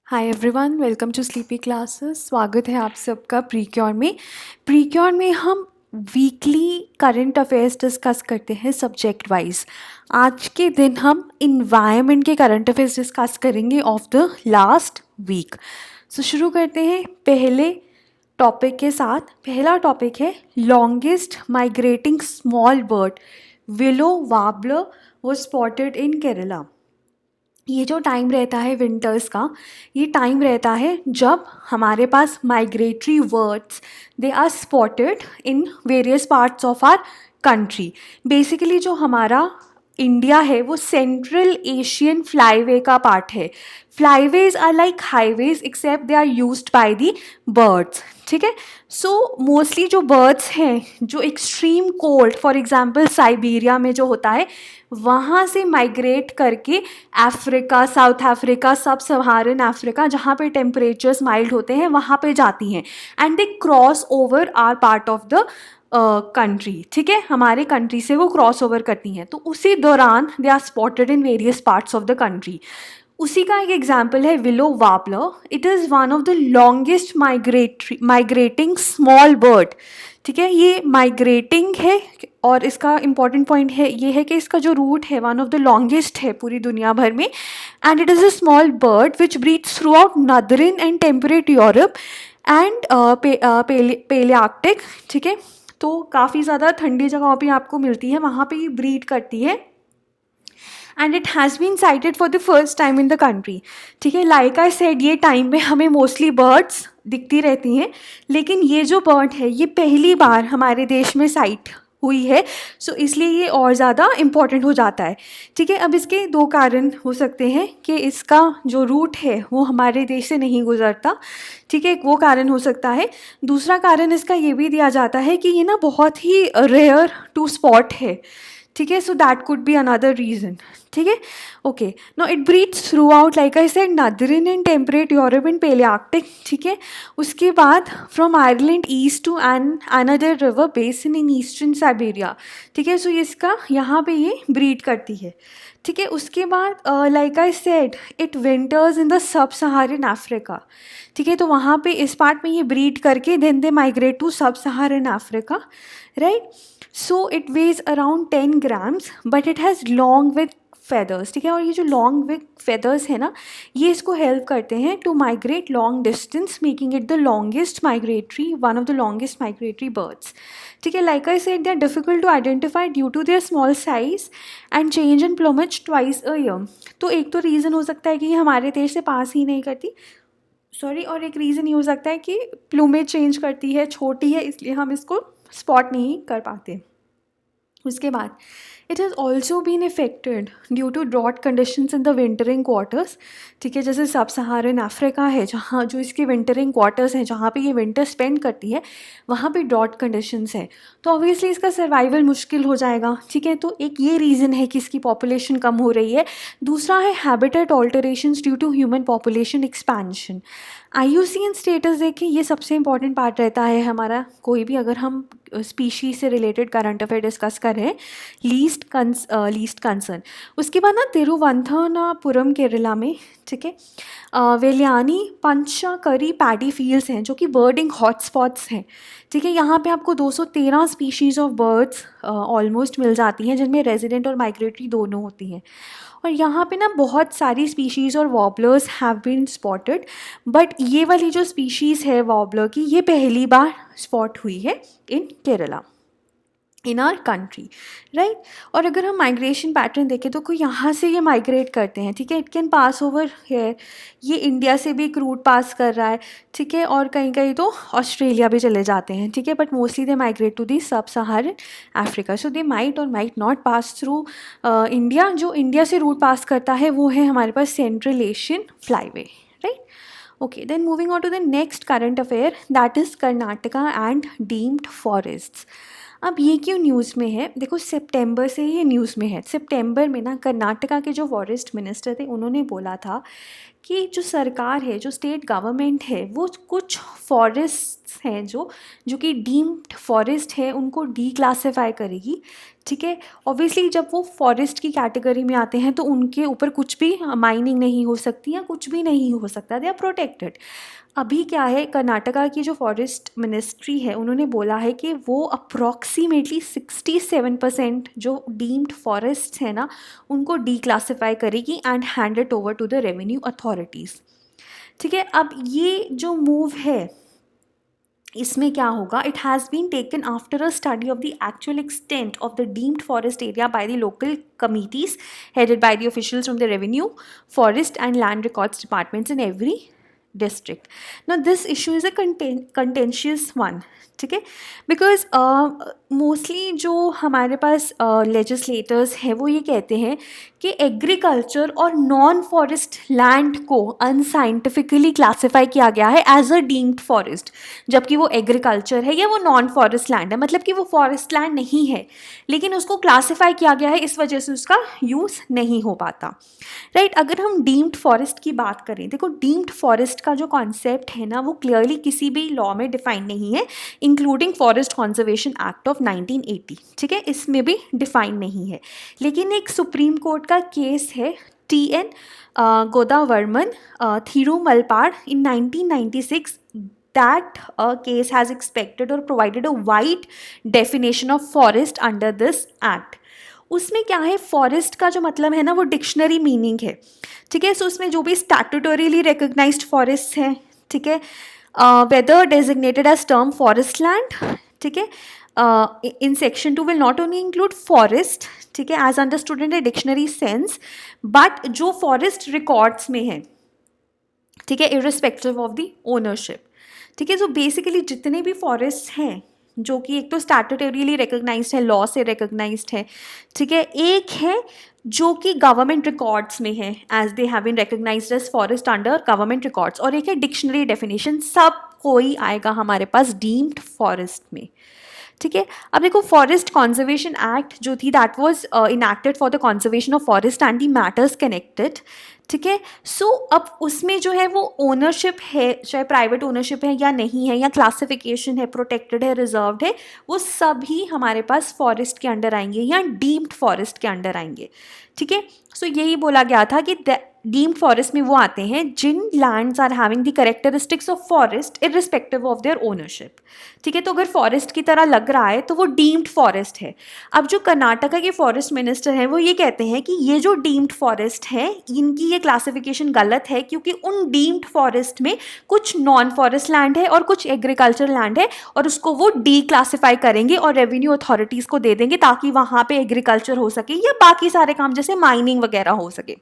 Hi everyone, welcome to sleepy classes. स्वागत है आप सबका प्रीक्योर में। प्रीक्योर में हम वीकली करंट अफेयर्स डिस्कस करते हैं सब्जेक्ट वाइज। आज के दिन हम इन्वायरमेंट के करंट अफेयर्स डिस्कस करेंगे ऑफ द लास्ट वीक। सो शुरू करते हैं पहले टॉपिक के साथ। पहला टॉपिक है longest migrating small bird willow warbler was spotted in Kerala. ये जो टाइम रहता है विंटर्स का, ये टाइम रहता है जब हमारे पास migratory birds they are spotted in various parts of our country. Basically जो हमारा इंडिया है वो सेंट्रल एशियन फ्लाईवे का पार्ट है। Flyways are like highways except they are used by the birds. ठीक है, सो मोस्टली जो बर्ड्स हैं जो extreme cold, for example Siberia में जो होता है, वहाँ से माइग्रेट करके अफ्रीका, साउथ अफ्रीका, सब सहारन अफ्रीका जहाँ पे टेम्परेचर्स माइल्ड होते हैं वहाँ पे जाती हैं and they cross over are part of the country. ठीक है, हमारे कंट्री से वो क्रॉस ओवर करती हैं, तो उसी दौरान they are spotted in various parts of the country. उसी का एक एग्जाम्पल है willow warbler. It is one of the longest migrating small bird. ठीक है, ये माइग्रेटिंग है और इसका इम्पॉर्टेंट पॉइंट है ये है कि इसका जो रूट है वन ऑफ द लॉन्गेस्ट है पूरी दुनिया भर में। And it is a small bird which breeds throughout northern and temperate Europe and Palearctic. ठीक है, तो काफ़ी ज़्यादा ठंडी जगहों पे आपको मिलती है, वहाँ पे ये ब्रीड करती है and it has been sighted for the first time in the country. ठीक है, लाइक आई सेड ये टाइम पे हमें मोस्टली बर्ड्स दिखती रहती हैं, लेकिन ये जो बर्ड है ये पहली बार हमारे देश में साइट हुई है, सो इसलिए ये और ज़्यादा इम्पॉर्टेंट हो जाता है। ठीक है, अब इसके दो कारण हो सकते हैं कि इसका जो रूट है वो हमारे देश से नहीं गुजरता। ठीक है, वो कारण हो सकता है। दूसरा कारण इसका ये भी दिया जाता है कि ये ना बहुत ही रेयर टू स्पॉट है। ठीक है, so that could be another reason. ठीक है, okay, no it breeds throughout like I said northern and temperate Europe and Palearctic. ठीक है, उसके बाद from Ireland east to another river basin in eastern Siberia. ठीक है, सो इसका यहाँ पे ये ब्रीड करती है। ठीक है, उसके बाद like I said it winters in the sub Saharan Africa. ठीक है, तो वहाँ पे इस पार्ट में ये ब्रीड करके then they migrate to sub Saharan Africa, right. So it weighs around 10 grams but it has long with feathers. ठीक है, और ये जो लॉन्ग विथ फेदर्स है ना, ये इसको हेल्प करते हैं to migrate long distance, making it the longest migratory, one of the longest migratory birds. ठीक है, like I said they are difficult to identify due to their small size and change in plumage twice a year. तो एक तो reason हो सकता है कि ये हमारे देश से पास ही नहीं करती, सॉरी, और एक रीज़न ये हो सकता है कि प्लूमेज चेंज करती है, छोटी है, इसलिए हम इसको स्पॉट नहीं कर पाते। उसके बाद it has also been affected due to drought conditions in the wintering quarters. ठीक है, जैसे सब सहारन अफ्रीका है जहाँ जो इसके विंटरिंग क्वार्टर्स हैं, जहाँ पे ये विंटर स्पेंड करती है, वहाँ पे ड्रॉट कंडीशंस हैं, तो ऑब्वियसली इसका सर्वाइवल मुश्किल हो जाएगा। ठीक है, तो एक ये रीज़न है कि इसकी पॉपुलेशन कम हो रही है। दूसरा है habitat alterations due to human population expansion. IUCN status देखें, ये सबसे इंपॉर्टेंट पार्ट रहता है हमारा, कोई भी अगर हम स्पीशीज से रिलेटेड करंट अफेयर डिस्कस कर रहे हैं, लीस्ट कंसर्न। उसके बाद ना तिरुवंतपुरम केरला में, ठीक है, वेलियानी पंचाकरी पैडी फील्ड्स हैं जो कि बर्डिंग हॉटस्पॉट्स हैं। ठीक है, यहाँ पे आपको 213 स्पीशीज़ ऑफ बर्ड्स ऑलमोस्ट मिल जाती हैं, जिनमें रेजिडेंट और माइग्रेटरी दोनों होती हैं। और यहाँ पे ना बहुत सारी स्पीशीज़ और वॉबलर्स हैव बीन स्पॉटेड, बट ये वाली जो स्पीशीज़ है वॉबलर की, ये पहली बार स्पॉट हुई है in Kerala, in our country, right. और अगर हम माइग्रेशन पैटर्न देखें तो कोई यहाँ से ये माइग्रेट करते हैं। ठीक है, इट कैन पास ओवर है, ये इंडिया से भी एक रूट पास कर रहा है। ठीक है, और कहीं कहीं तो ऑस्ट्रेलिया भी चले जाते हैं। ठीक है, but mostly they migrate to the sub Saharan Africa, so they might और might not pass through India. जो इंडिया से रूट पास करता है वो है हमारे पास Central Asian flyway, right. Okay, then moving on to the next current affair, that is Karnataka and deemed forests. अब ये क्यों न्यूज़ में है? देखो, सितंबर से ये न्यूज़ में है। सितंबर में ना कर्नाटका के जो फॉरेस्ट मिनिस्टर थे उन्होंने बोला था कि जो सरकार है, जो स्टेट गवर्नमेंट है, वो कुछ फॉरेस्ट हैं जो कि डीम्ड फॉरेस्ट है, उनको डीक्लासिफाई करेगी। ठीक है, ऑब्वियसली जब वो फॉरेस्ट की कैटेगरी में आते हैं तो उनके ऊपर कुछ भी माइनिंग नहीं हो सकती या कुछ भी नहीं हो सकता, दे आर प्रोटेक्टेड। अभी क्या है, कर्नाटका की जो फॉरेस्ट मिनिस्ट्री है उन्होंने बोला है कि वो अप्रॉक्सीमेटली 67% जो डीम्ड फॉरेस्ट है ना उनको डीक्लासिफाई करेगी and hand it over to the revenue authorities. ठीक है, अब ये जो मूव है इसमें क्या होगा, it has been taken after a study of the actual extent of the deemed forest area by the local committees headed by the officials from the revenue, forest and land records departments in every district. Now this issue is a contentious one. ठीक है, because mostly जो हमारे पास legislators हैं वो ये कहते हैं कि एग्रीकल्चर और नॉन फॉरेस्ट लैंड को अनसाइंटिफिकली क्लासिफाई किया गया है एज अ डीम्ड फॉरेस्ट, जबकि वो एग्रीकल्चर है या वो नॉन फॉरेस्ट लैंड है, मतलब कि वो फॉरेस्ट लैंड नहीं है, लेकिन उसको क्लासिफाई किया गया है, इस वजह से उसका यूज़ नहीं हो पाता। राइट, अगर हम डीम्ड फॉरेस्ट की बात करें, देखो डीम्ड फॉरेस्ट का जो कॉन्सेप्ट है ना वो क्लियरली किसी भी लॉ में डिफाइन नहीं है, including forest conservation act of 1980। ठीक है, इसमें भी डिफाइन नहीं है, लेकिन एक सुप्रीम कोर्ट का केस है TN Godavarman थिरुमलपाड़ in 1996, that case has expected or provided a wide definition of forest under this act. उसमें क्या है, फॉरेस्ट का जो मतलब है ना वो डिक्शनरी मीनिंग है। ठीक है, सो उसमें जो भी स्टैट्यूटोरीली रिकग्नाइज्ड फॉरेस्ट हैं, ठीक है, whether designated as term forest land, ठीक है, in section 2 will not only include forest, ठीक है, as understood in a dictionary sense, but जो forest records में है, ठीक है, irrespective of the ownership। ठीक है, तो बेसिकली जितने भी फॉरेस्ट हैं जो कि एक तो स्टैट्यूटरीली रिकग्नाइज्ड है, लॉ से रिकग्नाइज्ड है, ठीक है, एक है जो कि गवर्नमेंट रिकॉर्ड्स में है as they have been recognised as forest under government records, और एक है डिक्शनरी डेफिनेशन, सब कोई आएगा हमारे पास डीम्ड फॉरेस्ट में। ठीक है, अब देखो फॉरेस्ट कंजर्वेशन एक्ट जो थी that was enacted for the conservation of forest and the matters connected. ठीक है, सो अब उसमें जो है वो ओनरशिप है, चाहे प्राइवेट ओनरशिप है या नहीं है, या क्लासिफिकेशन है, प्रोटेक्टेड है, रिजर्व्ड है, वो सभी हमारे पास फॉरेस्ट के अंडर आएंगे या डीम्ड फॉरेस्ट के अंडर आएंगे। ठीक है, सो यही बोला गया था कि डीम्ड फॉरेस्ट में वो आते हैं जिन lands are having the characteristics of forest irrespective of their ownership. ठीक है, तो अगर फॉरेस्ट की तरह लग रहा है तो वो डीम्ड फॉरेस्ट है। अब जो कर्नाटका के फॉरेस्ट मिनिस्टर हैं वो ये कहते हैं कि ये जो डीम्ड फॉरेस्ट है इनकी ये क्लासिफिकेशन गलत है, क्योंकि उन डीम्ड फॉरेस्ट में कुछ नॉन फॉरेस्ट लैंड है और कुछ एग्रीकल्चर लैंड है, और उसको वो डी क्लासीफाई करेंगे और रेवेन्यू अथॉरिटीज़ को दे देंगे ताकि वहाँ पे एग्रीकल्चर हो सके या बाकी सारे काम जैसे माइनिंग वगैरह हो सके।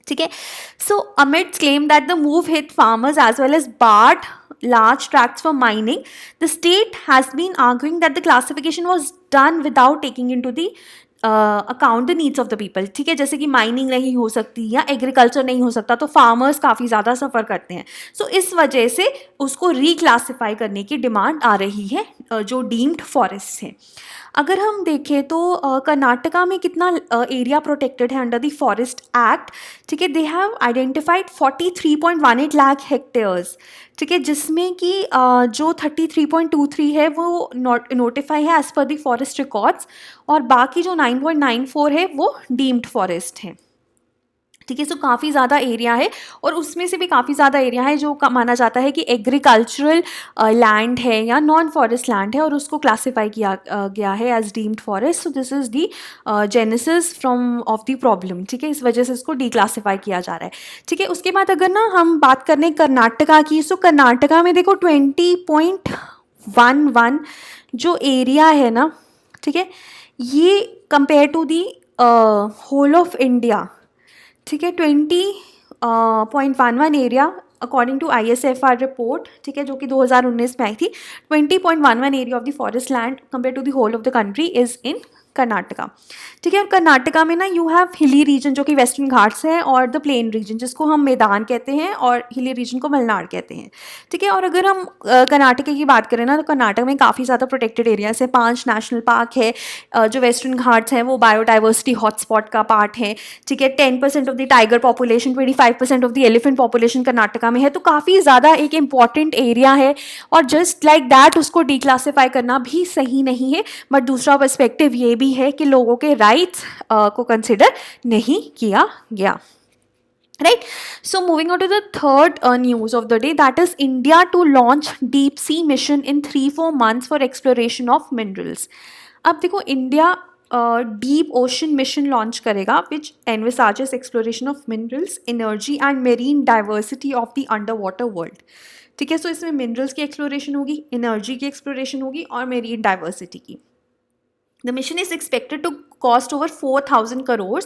ठीक है, so admits claim that the move hit farmers as well as barred large tracts for mining. The state has been arguing that the classification was done without taking into the account the needs of the people. ठीक है, जैसे कि mining नहीं हो सकती या agriculture नहीं हो सकता तो फार्मर्स काफ़ी ज़्यादा सफ़र करते हैं, सो इस वजह से उसको रिक्लासिफाई करने की डिमांड आ रही है जो डीम्ड फॉरेस्ट है। अगर हम देखें तो कर्नाटका में कितना एरिया प्रोटेक्टेड है अंडर द फॉरेस्ट एक्ट। ठीक है, they have identified 43.18 lakh hectares. ठीक है, जिसमें कि जो 33.23 है वो नोटिफाई है as per the forest records, और बाकी जो 9.94 है वो डीम्ड फॉरेस्ट है। ठीक है, सो काफ़ी ज़्यादा एरिया है, और उसमें से भी काफ़ी ज़्यादा एरिया है जो माना जाता है कि एग्रीकल्चरल लैंड है या नॉन फॉरेस्ट लैंड है, और उसको क्लासीफाई किया गया है as deemed forest. So this is the genesis from of the problem. ठीक है, इस वजह से इसको डीक्लासीफाई किया जा रहा है। ठीक है, उसके बाद अगर ना हम बात करें कर्नाटका की, सो कर्नाटका में देखो 20.11 जो एरिया है ना, ठीक है, ये compare to the whole of India, ठीक है, 20.11 area according to ISFR report, ठीक है, जो कि 2019 में आई थी। 20.11 area of the forest land compare to the whole of the country is in Karnataka. ठीक है, और कर्नाटका में ना यू हैव हिली रीजन जो कि वेस्टर्न घाट्स है, और द प्लेन रीजन जिसको हम मैदान कहते हैं, और हिली रीजन को मलनाड कहते हैं। ठीक है, और अगर हम कर्नाटका की बात करें ना, तो कर्नाटक में काफ़ी ज़्यादा प्रोटेक्टेड एरियाज है, 5 नेशनल पार्क है, जो वेस्टर्न घाट्स हैं वो बायोडाइवर्सिटी हॉटस्पॉट का पार्ट है। ठीक है, 10% of the tiger population, 25% of the elephant population Karnataka में है, तो काफ़ी ज़्यादा एक इम्पॉर्टेंट एरिया है, और जस्ट लाइक दैट उसको डिक्लासीफाई करना भी सही नहीं है। बट दूसरा पर्सपेक्टिव ये भी है कि लोगों के राइट्स को कंसिडर नहीं किया गया। Right, so moving on to the third news of the day, that is India to launch deep sea mission in 3-4 months for exploration of minerals. अब देखो, India deep ocean mission launch करेगा which envisages exploration of minerals, energy and marine diversity of the underwater world. ठीक है, सो इसमें minerals की exploration होगी, energy की exploration होगी, और मेरीन डाइवर्सिटी की। The mission is expected to cost over 4,000 crores,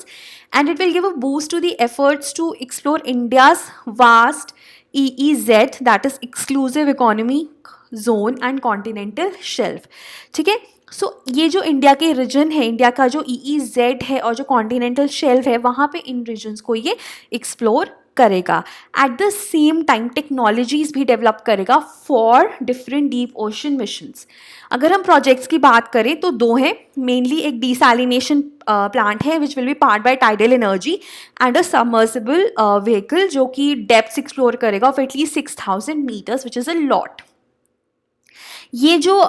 and it will give a boost to the efforts to explore India's vast EEZ, that is exclusive economic zone and continental shelf. ठीक है, सो ये जो India के reason है, India का जो EEZ है और जो कॉन्टिनेंटल शेल्फ है, वहाँ पे इन रीजन्स को ये एक्सप्लोर करेगा। At the same time technologies भी डेवलप करेगा for different deep ocean missions. अगर हम प्रोजेक्ट्स की बात करें तो 2 हैं मेनली, एक डिसैलिनेशन प्लांट है which will be powered by tidal energy, and a submersible vehicle जो कि डेप्थ एक्सप्लोर करेगा ऑफ at least 6,000 metres which is a lot. ये जो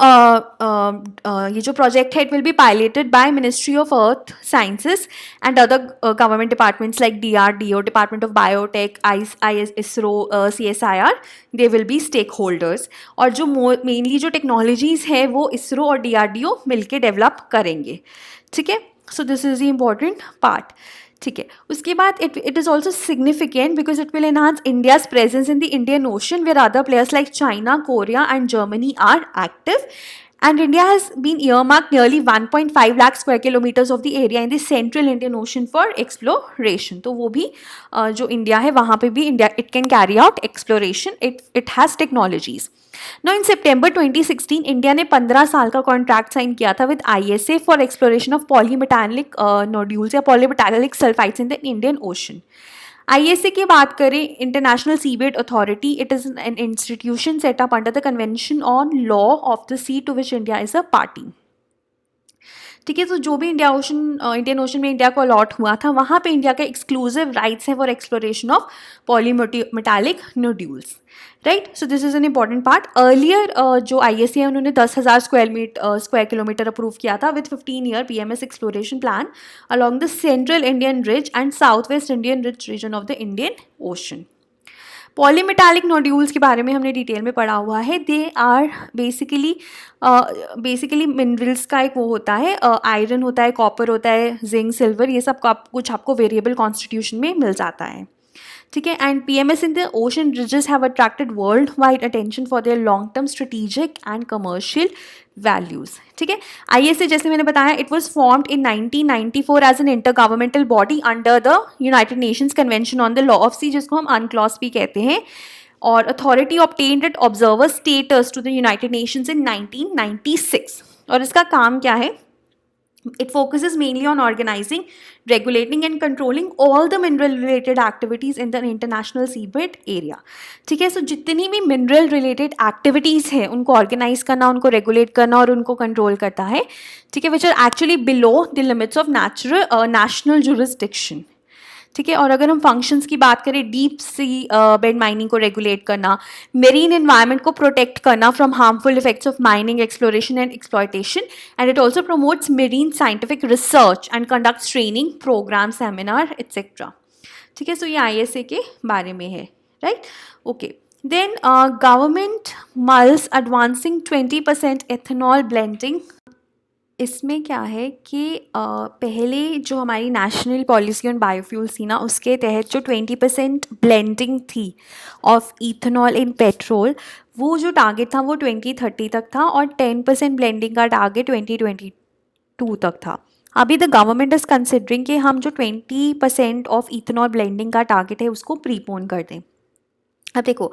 प्रोजेक्ट है, it will be piloted by ministry of earth sciences and other government departments like DRDO, department of biotech, IS, ISRO, CSIR, they will be stakeholders. और जो mainly जो technologies है वो इसरो और DRDO मिलके डेवलप करेंगे। ठीक है, so this is the important part. ठीक है, उसके बाद it is also significant because it will enhance India's presence in the Indian Ocean where other players like China, Korea and Germany are active, and India has been earmarked nearly 1.5 lakh square kilometers of the area in the central Indian Ocean for exploration. तो वो भी जो India है वहाँ पे भी India it can carry out exploration. It has technologies. Now in September 2016, India ने 15 साल का कॉन्ट्रैक्ट साइन किया था with ISA for exploration of polymetallic nodules या polymetallic sulphides in the Indian Ocean. ISA की बात करें, International Seabed Authority, it is an institution set up under the convention on law of the sea to which India is a party. ठीक है, तो जो भी Indian Ocean में India को अलॉट हुआ था, वहाँ पे इंडिया के एक्सक्लूसिव राइट्स हैं for exploration of polymetallic nodules. Right, so this is an important part. Earlier जो ISA है उन्होंने 10,000 स्क्वायर किलोमीटर अप्रूव किया था with 15-year PMS exploration plan along the Central Indian Ridge and South West Indian Ridge region of the Indian Ocean. Polymetallic nodules के बारे में हमने detail में पढ़ा हुआ है। दे आर बेसिकली मिनरल्स का एक वो होता है, आयरन होता है, कॉपर होता है, जिंक, सिल्वर, ये सब कुछ आपको वेरिएबल कॉन्स्टिट्यूशन में मिल जाता है। ठीक है, and PMS in the ocean ridges have attracted worldwide attention for their long term strategic and commercial values. ठीक है, ISA जैसे मैंने बताया, it was formed in 1994 as an intergovernmental body under the United Nations convention on the law of sea, जिसको हम UNCLOS भी कहते हैं, और authority obtained it observer status to the United Nations in 1996। और इसका काम क्या है? It focuses mainly on organizing, regulating and controlling all the mineral related activities in the international seabed area. ठीक है, सो जितनी भी मिनरल रिलेटेड एक्टिविटीज़ है उनको ऑर्गेनाइज करना, उनको रेगुलेट करना और उनको कंट्रोल करता है। ठीक है, which are actually below the limits of national jurisdiction. ठीक है, और अगर हम फंक्शंस की बात करें, डीप सी बेड माइनिंग को रेगुलेट करना, मेरीन एनवायरनमेंट को प्रोटेक्ट करना from harmful effects of mining, exploration and exploitation, and it also promotes marine scientific research and conducts training programme, seminar etcetera. ठीक है, सो ये ISA के बारे में है। Right, okay, then government mulls advancing 20% ethanol blending. इसमें क्या है कि पहले जो हमारी नेशनल पॉलिसी ऑन बायोफ्यूल्स थी ना, उसके तहत जो 20% ब्लेंडिंग थी ऑफ इथेनॉल इन पेट्रोल, वो जो टारगेट था वो 2030 तक था, और 10% ब्लेंडिंग का टारगेट 2022 तक था। अभी द गवर्नमेंट इज़ कंसिडरिंग कि हम जो 20% ऑफ इथेनॉल ब्लेंडिंग का टारगेट है उसको प्रीपोन कर दें। अब देखो,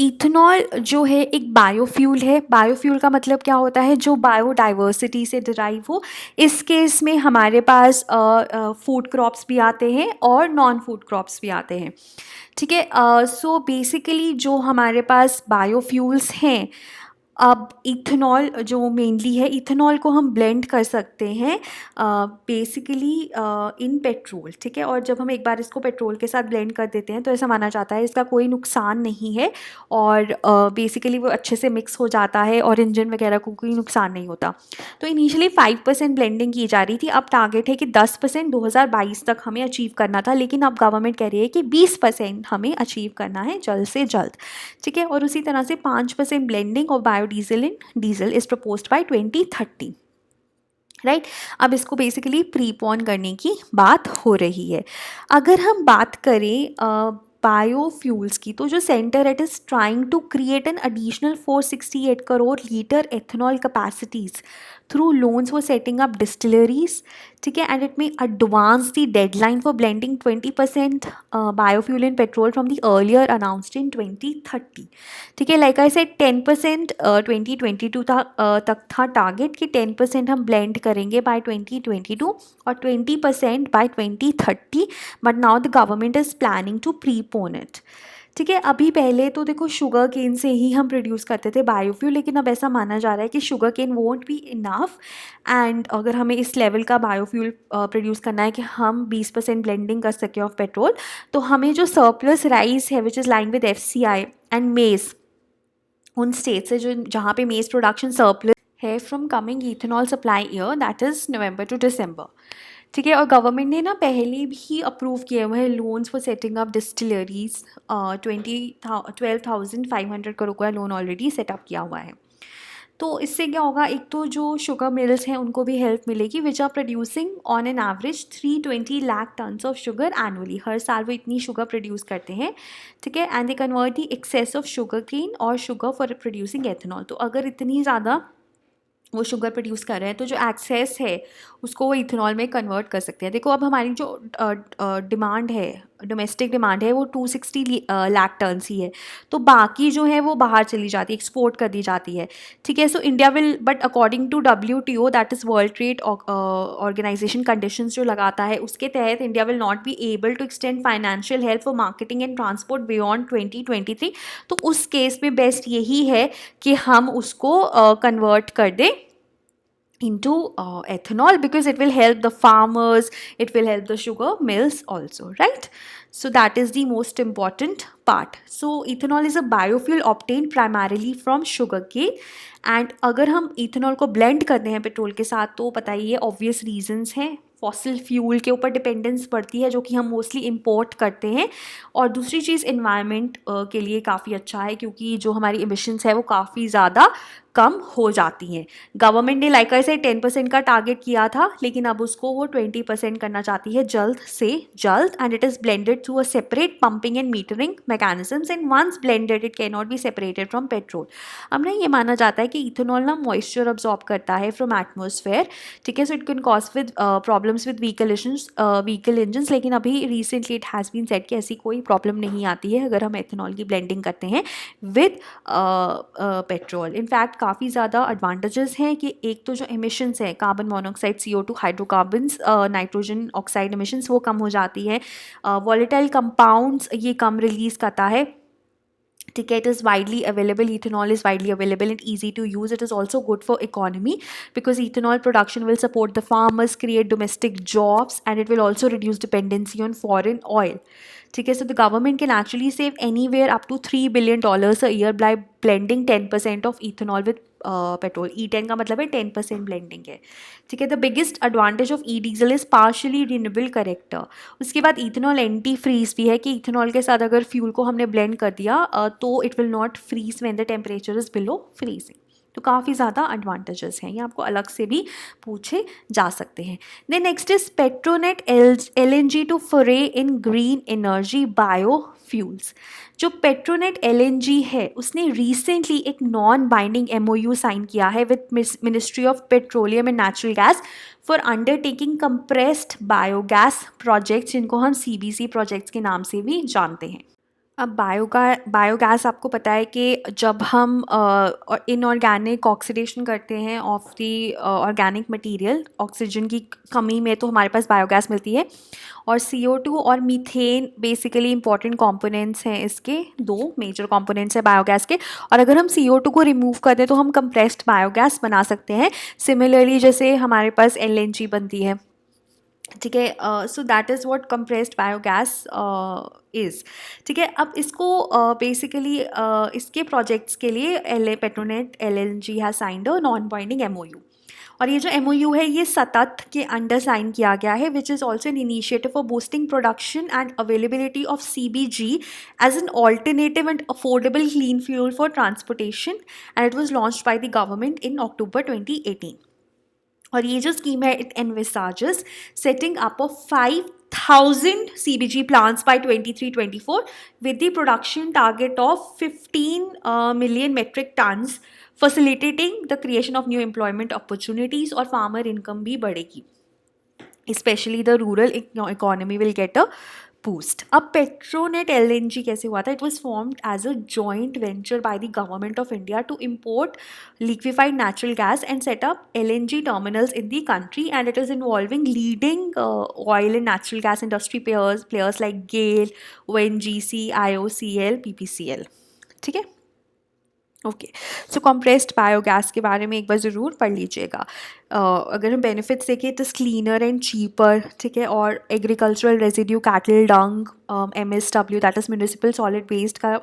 इथेनॉल जो है एक बायोफ्यूल है। बायोफ्यूल का मतलब क्या होता है, जो बायोडाइवर्सिटी से डिराइव हो। इस केस में हमारे पास फूड क्रॉप्स भी आते हैं और नॉन फूड क्रॉप्स भी आते हैं, ठीक है। सो बेसिकली जो हमारे पास बायोफ्यूल्स हैं, अब इथेनॉल जो मेनली है, इथेनॉल को हम ब्लेंड कर सकते हैं बेसिकली इन पेट्रोल, ठीक है। और जब हम एक बार इसको पेट्रोल के साथ ब्लेंड कर देते हैं तो ऐसा माना जाता है इसका कोई नुकसान नहीं है, और बेसिकली वो अच्छे से मिक्स हो जाता है और इंजन वगैरह को कोई नुकसान नहीं होता। तो इनिशियली 5% ब्लेंडिंग की जा रही थी, अब टारगेट है कि 10% 2022 तक हमें अचीव करना था, लेकिन अब गवर्नमेंट कह रही है कि 20% हमें अचीव करना है जल्द से जल्द, ठीक है। और उसी तरह से 5% blending of biodiesel in diesel is proposed by 2030, right. अब इसको बेसिकली प्रीपोन करने की बात हो रही है। अगर हम बात करें बायोफ्यूल्स की, तो जो centre it is trying to create an additional 468 crore litre ethanol capacities through loans for setting up distilleries, ठीक है। एंड इट में advance the deadline for blending 20% biofuel in petrol from the earlier announced in 2030, ठीक है। Like I said 10% 2022 तक था target कि 10% हम blend करेंगे बाय 2022 और 20% by 2030, but now the government is planning to prepone it, ठीक है। अभी पहले तो देखो शुगर केन से ही हम प्रोड्यूस करते थे बायोफ्यूल, लेकिन अब ऐसा माना जा रहा है कि sugarcane won't be enough, and अगर हमें इस लेवल का बायोफ्यूल प्रोड्यूस करना है कि हम 20% ब्लेंडिंग कर सकें ऑफ पेट्रोल, तो हमें जो सरप्लस राइस है which is line with FCI and maize, उन स्टेट से जो जहाँ पे मेज प्रोडक्शन सरप्लस है from coming ethanol supply year, that is November to December, ठीक है। और गवर्नमेंट ने ना पहले भी अप्रूव किए हुए हैं loans for setting up distilleries, 12,500 crore का लोन ऑलरेडी सेटअप किया हुआ है। तो इससे क्या होगा, एक तो जो शुगर मिल्स हैं उनको भी हेल्प मिलेगी which are producing on an average 320 lakh tons of sugar annually. हर साल वो इतनी शुगर प्रोड्यूस करते हैं, ठीक है। And they convert the excess of sugar cane और शुगर फॉर प्रोड्यूसिंग एथेनॉल। तो अगर इतनी ज़्यादा वो शुगर प्रोड्यूस कर रहे हैं तो जो एक्सेस है उसको वो इथेनॉल में कन्वर्ट कर सकते हैं। देखो अब हमारी जो डिमांड है, डोमेस्टिक डिमांड है, वो 260 लाख टन्स ही है, तो बाकी जो है वो बाहर चली जाती है, एक्सपोर्ट कर दी जाती है, ठीक है। So India will, but according to WTO that is world trade organisation conditions जो लगाता है, उसके तहत India will not be able to extend financial help for marketing and transport beyond 2023। तो उस केस में बेस्ट यही है कि हम उसको कन्वर्ट कर दें into ethanol, because it will help the farmers, it will help the sugar mills also, right? So that is the most important part. So ethanol is a biofuel obtained primarily from sugarcane, and अगर हम ethanol को blend करते हैं petrol के साथ तो पता ही है ऑब्वियस रीजंस हैं, फॉसिल फ्यूल के ऊपर डिपेंडेंस बढ़ती है जो कि हम मोस्टली इंपोर्ट करते हैं, और दूसरी चीज़ इन्वायरमेंट के लिए काफ़ी अच्छा है क्योंकि जो हमारी इमिशंस है वो काफ़ी ज़्यादा कम हो जाती हैं। गवर्नमेंट ने लाइक से 10% का टारगेट किया था, लेकिन अब उसको वो 20% करना चाहती है जल्द से जल्द, and it is blended through a separate pumping and metering mechanisms, and once blended it can not be separated from petrol. अब ना ये माना जाता है कि इथेनॉल ना मॉइस्चर अब्जॉर्ब करता है फ्रॉम एटमॉस्फेयर, ठीक है। So it can cause with problems with vehicle engines, लेकिन अभी recently it has been said कि ऐसी कोई प्रॉब्लम नहीं आती है अगर हम एथेनॉल की ब्लेंडिंग करते हैं विद पेट्रोल। इनफैक्ट काफ़ी ज़्यादा एडवांटेजेस हैं कि एक तो जो एमिशंस हैं, carbon monoxide, CO2, hydrocarbons, nitrogen oxide emissions वो कम हो जाती है, वॉलेटाइल कंपाउंड्स ये कम रिलीज़ करता है, ठीक है। It is widely available, ethanol is widely available and easy to use. It is also good for economy because ethanol production will support the farmers, create domestic jobs, and it will also reduce dependency on foreign oil, ठीक है। So the government can actually save anywhere up to $3 billion a year by blending 10% of ethanol with petrol. E10 का मतलब है 10% blending है, ठीक है। The biggest advantage of E diesel is partially renewable character. उसके बाद इथेनॉल एंटी फ्रीज भी है कि इथेनॉल के साथ अगर फ्यूल को हमने ब्लेंड कर दिया तो it will not freeze when the temperature is below freezing. तो काफ़ी ज़्यादा एडवांटेजेस हैं, ये आपको अलग से भी पूछे जा सकते हैं। Then next is Petronet LNG to foray in green energy biofuels. जो पेट्रोनेट LNG है उसने रिसेंटली एक नॉन बाइंडिंग MOU साइन किया है with ministry of petroleum and natural gas for undertaking compressed biogas projects, जिनको हम CBC प्रोजेक्ट्स के नाम से भी जानते हैं। अब बायोगैस आपको पता है कि जब हम इनऑर्गेनिक ऑक्सीडेशन करते हैं of the organic material, oxygen की कमी में तो हमारे पास बायोगैस मिलती है। और CO2 और मीथेन बेसिकली इंपॉर्टेंट कंपोनेंट्स हैं, इसके दो मेजर कंपोनेंट्स हैं बायोगैस के। और अगर हम CO2 को रिमूव कर दें तो हम कंप्रेस्ड बायोगैस बना सकते हैं, सिमिलरली जैसे हमारे पास LNG बनती है। ठीक है, so that is what compressed biogas is. ठीक है, अब इसको बेसिकली इसके प्रोजेक्ट्स के लिए Petronet LNG has signed a non binding MOU। और ये जो MOU है ये सतत के अंडर साइन किया गया है, which is also an initiative for boosting production and availability of CBG as an alternative and affordable clean fuel for transportation, and it was launched by the government in October 2018। और ये जो scheme है it envisages setting up of 5,000 CBG plants by 23-24 with the production target of 15 million metric tons, facilitating the creation of new employment opportunities और farmer income भी बढ़ेगी, especially the rural economy will get a boost. अब Petronet LNG कैसे हुआ था? It was formed as a joint venture by the government of India to import liquefied natural gas and set up LNG terminals in the country, and it is involving leading oil and natural gas industry players like GAIL, ONGC, IOCL, PPCL. ठीक है, okay. सो compressed biogas के बारे में एक बार ज़रूर पढ़ लीजिएगा। अगर हम बेनिफिट्स देखें, it is cleaner and cheaper, ठीक है। और agricultural residue, cattle dung, MSW that is municipal solid waste का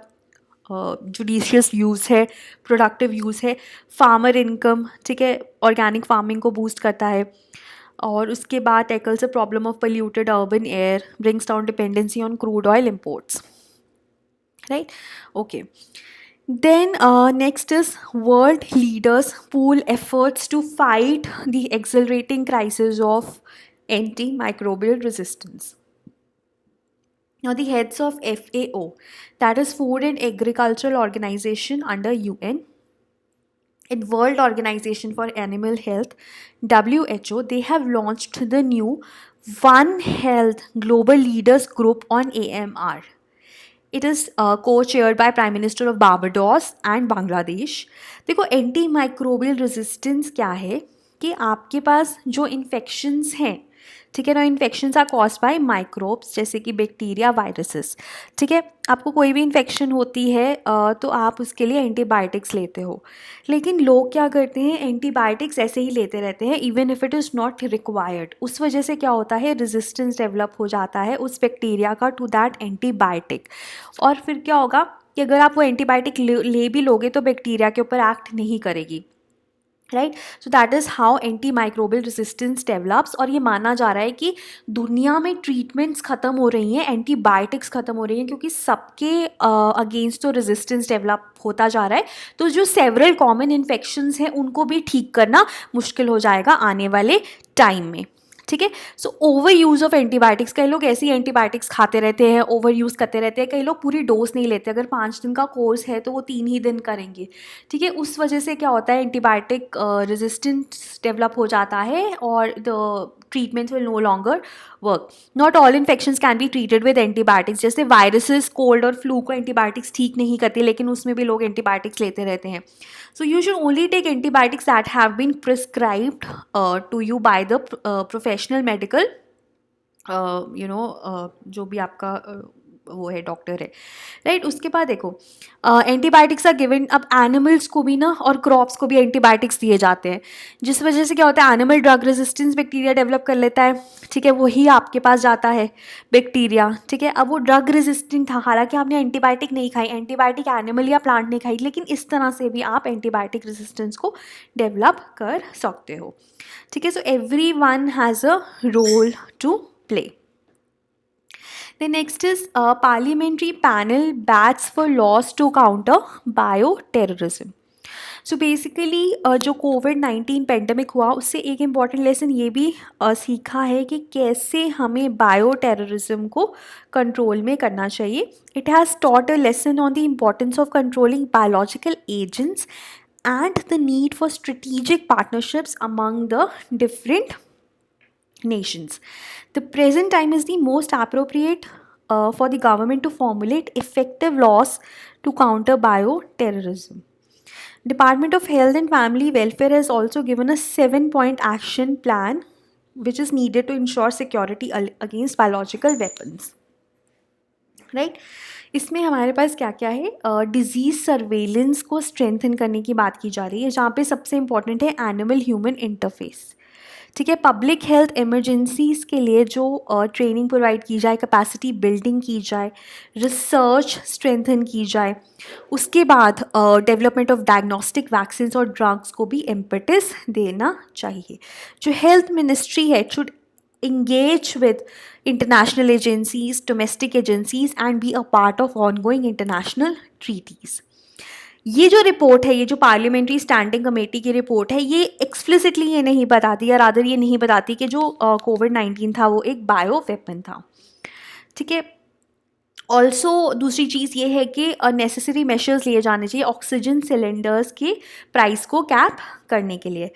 जुडिशियस यूज़ है, प्रोडक्टिव यूज़ है, फार्मर इनकम, ठीक है, ऑर्गेनिक फार्मिंग को बूस्ट करता है। और उसके बाद tackles a problem of polluted urban air, brings down dependency on crude oil imports, right, okay. Then next is world leaders pool efforts to fight the accelerating crisis of antimicrobial resistance. Now the heads of FAO, that is Food and Agricultural Organization under UN, and World Organization for Animal Health, WHO, they have launched the new One Health Global Leaders Group on AMR. It is co-chaired by prime minister of Barbados and Bangladesh. देखो, anti microbial resistance क्या है कि आपके पास जो infections हैं, ठीक है ना, infections are caused by microbes जैसे कि बैक्टीरिया, वायरसेस, ठीक है। आपको कोई भी इन्फेक्शन होती है तो आप उसके लिए एंटीबायोटिक्स लेते हो, लेकिन लोग क्या करते हैं, एंटीबायोटिक्स ऐसे ही लेते रहते हैं even if it is not required. उस वजह से क्या होता है, रेजिस्टेंस डेवलप हो जाता है उस बैक्टीरिया का टू दैट एंटीबायोटिक। और फिर क्या होगा कि अगर आप वो एंटीबायोटिक ले भी लोगे तो बैक्टीरिया के ऊपर एक्ट नहीं करेगी, right. So that is how anti microbial resistance develops. और ये माना जा रहा है कि दुनिया में ट्रीटमेंट्स ख़त्म हो रही हैं, एंटीबायोटिक्स ख़त्म हो रही हैं, क्योंकि सबके अगेंस्ट तो रेजिस्टेंस डेवलप होता जा रहा है। तो जो सेवरल कॉमन इन्फेक्शंस हैं उनको भी ठीक करना मुश्किल हो जाएगा आने वाले टाइम में, ठीक है। So over use of antibiotics, कई लोग ऐसी एंटीबायोटिक्स खाते रहते हैं, ओवर यूज़ करते रहते हैं, कई लोग पूरी डोज नहीं लेते। अगर 5 दिन का कोर्स है तो वो 3 ही दिन करेंगे, ठीक है। उस वजह से क्या होता है, एंटीबायोटिक रेजिस्टेंस डेवलप हो जाता है और the treatment will no longer work. Not all infections can be treated with antibiotics, जैसे वायरसेस, कोल्ड और फ्लू को एंटीबायोटिक्स ठीक नहीं करती, लेकिन उसमें भी लोग एंटीबायोटिक्स लेते रहते हैं। So you should only take antibiotics that have been prescribed to you by the professional medical, जो भी आपका वो है, डॉक्टर है, राइट। उसके बाद देखो, एंटीबायोटिक्स आर गिवन। अब एनिमल्स को भी ना और क्रॉप्स को भी एंटीबायोटिक्स दिए जाते हैं, जिस वजह से क्या होता है, animal drug resistance bacteria develop कर लेता है, ठीक है। वही आपके पास जाता है बैक्टीरिया, ठीक है। अब वो ड्रग रेजिस्टेंट था, हालांकि आपने एंटीबायोटिक नहीं खाई, एंटीबायोटिक एनिमल या प्लांट नहीं खाई, लेकिन इस तरह से भी आप एंटीबायोटिक रेजिस्टेंस को डेवलप कर सकते हो, ठीक है। So everyone has a role to play. The next is parliamentary panel bats for laws to counter bioterrorism. So basically जो कोविड-19 पेंडेमिक हुआ उससे एक इम्पॉर्टेंट लेसन ये भी सीखा है कि कैसे हमें बायो टेररिज्म को कंट्रोल में करना चाहिए। It has taught a lesson on the importance of controlling biological agents and the need for strategic partnerships among the different nations. The present time is the most appropriate for the government to formulate effective laws to counter bioterrorism. Department of Health and Family Welfare has also given a 7-point action plan which is needed to ensure security against biological weapons. Right इसमें हमारे पास क्या क्या है, disease surveillance को strengthen करने की बात की जा रही है, जहाँ पे सबसे इंपॉर्टेंट है एनिमल ह्यूमन इंटरफेस. ठीक है, पब्लिक हेल्थ इमरजेंसीज़ के लिए जो ट्रेनिंग प्रोवाइड की जाए, कैपेसिटी बिल्डिंग की जाए, रिसर्च स्ट्रेंथन की जाए. उसके बाद डेवलपमेंट ऑफ डायग्नोस्टिक वैक्सीन और ड्रग्स को भी इम्पेटस देना चाहिए. जो हेल्थ मिनिस्ट्री है should engage with international agencies, domestic agencies and be a part of ongoing international treaties. ये जो रिपोर्ट है, ये जो पार्लियामेंट्री स्टैंडिंग कमेटी की रिपोर्ट है, ये एक्सप्लिसिटली ये नहीं बताती या रादर ये नहीं बताती कि जो कोविड-19 था वो एक बायो वेपन था. ठीक है, ऑल्सो दूसरी चीज़ ये है कि नेसेसरी मेशर्स लिए जाने चाहिए ऑक्सीजन सिलेंडर्स के प्राइस को कैप करने के लिए.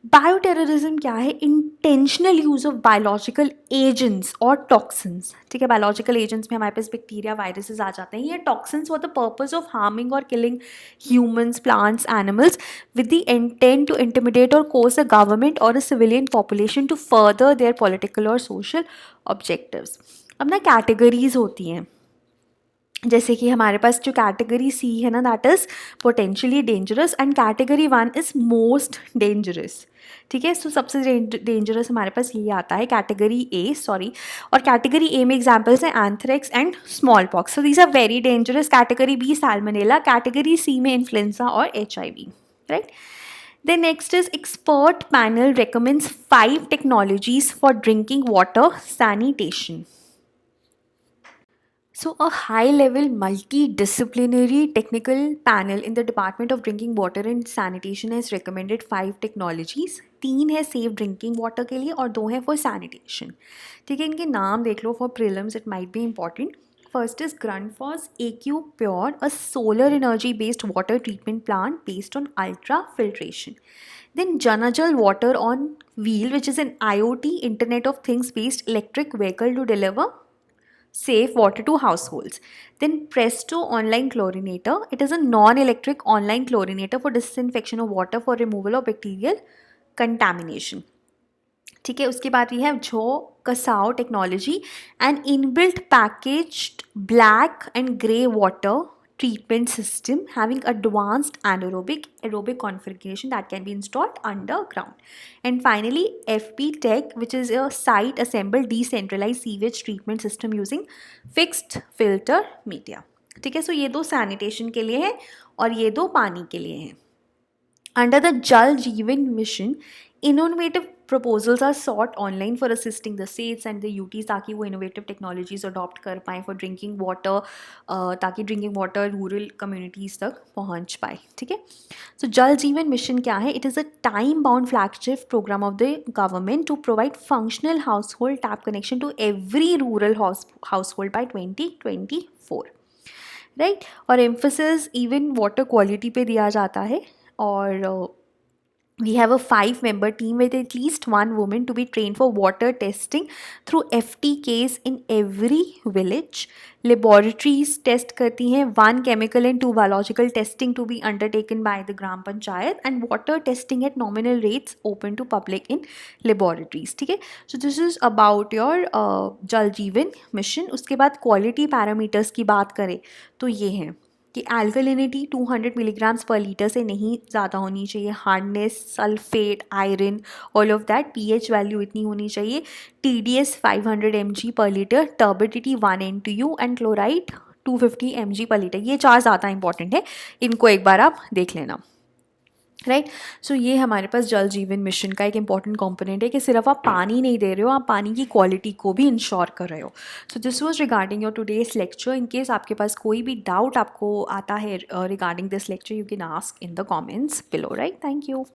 बायोटेररिज्म क्या है? Intentional use of biological agents और टॉक्सिन्स. ठीक है, बायोलॉजिकल एजेंट्स में हमारे पास बैक्टीरिया वायरसेस आ जाते हैं. ये toxins for the purpose of harming और killing humans, plants, animals with the intent to intimidate और कोर्स अ गवर्नमेंट और a civilian population to further their political और सोशल ऑब्जेक्टिव्स. अब ना कैटेगरीज होती हैं, जैसे कि हमारे पास जो कैटेगरी सी है ना, that is potentially dangerous and category 1 is most dangerous. ठीक है, सो सबसे डेंजरस हमारे पास ये आता है कैटेगरी ए, सॉरी. और कैटेगरी ए में एग्जांपल्स हैं anthrax and smallpox. So these are very dangerous. Category B salmonella, category C में इन्फ्लुएंजा और HIV. Right. Then next is expert panel recommends 5 technologies for drinking water sanitation. So a high-level multidisciplinary technical panel in the Department of Drinking Water and Sanitation has recommended 5 technologies. 3 है safe drinking water के लिए और 2 है for sanitation. ठीक है, इनके नाम देख लो for prelims, it might be important. First is Grundfos AQ Pure, a solar energy based water treatment plant based on ultrafiltration. Then Janajal Water on Wheel, which is an IoT Internet of Things based electric vehicle to deliver safe water to households. Then Presto Online Chlorinator. It is a non-electric online chlorinator for disinfection of water for removal of bacterial contamination. ठीक है, उसके बाद we have Jho Kasao Technology, an inbuilt packaged black and grey water treatment system having advanced aerobic configuration that can be installed underground. And finally FP Tech, which is a site assembled decentralized sewage treatment system using fixed filter media. ठीक है, सो ये 2 sanitation के लिए है और ये 2 पानी के लिए हैं. Under the Jal Jeevan Mission, innovative proposals are sought online for assisting the states and the UTs ताकि वो innovative technologies adopt कर पाएँ for drinking water, ताकि drinking water rural communities तक पहुँच पाए. ठीक है, so Jal Jeevan Mission क्या है? It is a time-bound flagship program of the government to provide functional household tap connection to every rural household by 2024. Right? और emphasis even water quality पे दिया जाता है. और we have a 5-member team with at least 1 woman to be trained for water testing through FTKs in every village. Laboratories test करती हैं. 1 chemical and 2 biological testing to be undertaken by the Gram Panchayat and water testing at nominal rates open to public in laboratories. ठीक है, so this is about your Jal Jeevan Mission. उसके बाद quality parameters की बात करें तो ये हैं कि एल्कलिनिटी 200 मिलीग्राम्स पर लीटर से नहीं ज़्यादा होनी चाहिए. Hardness, sulphate, iron, all of that. PH value इतनी होनी चाहिए. TDS 500 mg पर litre, turbidity 1 NTU and chloride 250 mg पर लीटर. ये 4 ज़्यादा इंपॉर्टेंट है, इनको एक बार आप देख लेना. राइट, सो ये हमारे पास जल जीवन मिशन का एक इंपॉर्टेंट कंपोनेंट है कि सिर्फ आप पानी नहीं दे रहे हो, आप पानी की क्वालिटी को भी इंश्योर कर रहे हो. So this was regarding your today's lecture. In case आपके पास कोई भी डाउट आपको आता है regarding this lecture, you can ask in the comments below. Right, thank you.